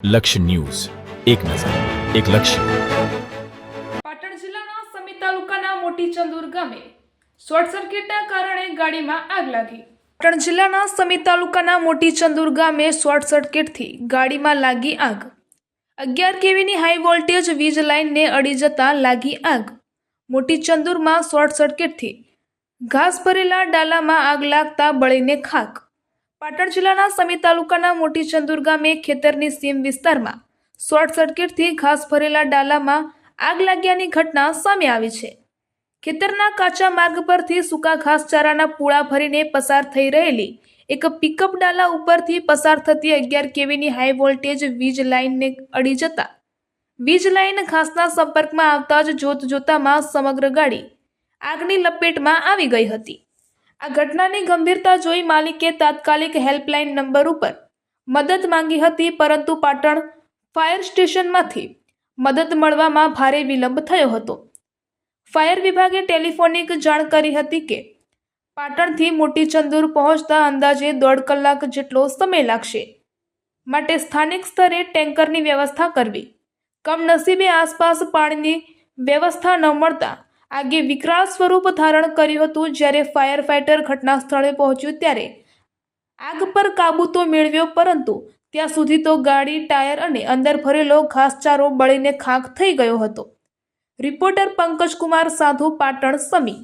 લક્ષ્ય ન્યૂઝ, એક નજર, એક લક્ષ્ય. પાટણ જિલ્લાના સમી તાલુકાના મોટી ચંદુર ગામે શોર્ટ સર્કિટના કારણે ગાડીમાં આગ લાગી. પાટણ જિલ્લાના સમી તાલુકાના મોટી ચંદુર ગામે શોર્ટ સર્કિટથી ગાડીમાં લાગી આગ. 11 કેવીની હાઈ વોલ્ટેજ વીજ લાઇનને અડી જતા લાગી આગ. મોટી ચંદુરમાં શોર્ટ સર્કિટથી ઘાસ ભરેલા ડાલામાં આગ લાગતા બળીને ખાખ. પાટણ જિલ્લાના સમી તાલુકાના મોટી ચંદુર ગામે ખેતરની સીમ વિસ્તારમાં શોર્ટ સર્કિટથી ઘાસ ભરેલા ડાલામાં આગ લાગ્યાની ઘટના સામે આવી છે. ખેતરના કાચા માર્ગ પરથી સૂકા ઘાસચારાના પૂળા ભરીને પસાર થઈ રહેલી એક પિકઅપ ડાલા ઉપરથી પસાર થતી 11 કેવીની હાઈ વોલ્ટેજ વીજ લાઇનને અડી જતા વીજ લાઇન ઘાસના સંપર્કમાં આવતા જ જોતજોતામાં સમગ્ર ગાડી આગની લપેટમાં આવી ગઈ હતી. આ ઘટનાની ગંભીરતા જોઈ માલિકે તાત્કાલિક હેલ્પલાઇન નંબર ઉપર મદદ માંગી હતી, પરંતુ પાટણ ફાયર સ્ટેશનમાંથી મદદ મળવામાં ભારે વિલંબ થયો હતો. ફાયર વિભાગે ટેલિફોનિક જાણ કરી હતી કે પાટણથી મોટી ચંદુર પહોંચતા અંદાજે 1.5 કલાક જેટલો સમય લાગશે, માટે સ્થાનિક સ્તરે ટેન્કરની વ્યવસ્થા કરવી. કમનસીબે આસપાસ પાણીની વ્યવસ્થા ન મળતા આગે વિકરાળ સ્વરૂપ ધારણ કર્યું હતું. જ્યારે ફાયર ફાઇટર ઘટના સ્થળે પહોંચ્યું ત્યારે આગ પર કાબૂ તો મેળવ્યો, પરંતુ ત્યાં સુધી તો ગાડી, ટાયર અને અંદર ભરેલો ઘાસચારો બળીને ખાખ થઈ ગયો હતો. રિપોર્ટર પંકજ કુમાર સાધુ, પાટણ સમી.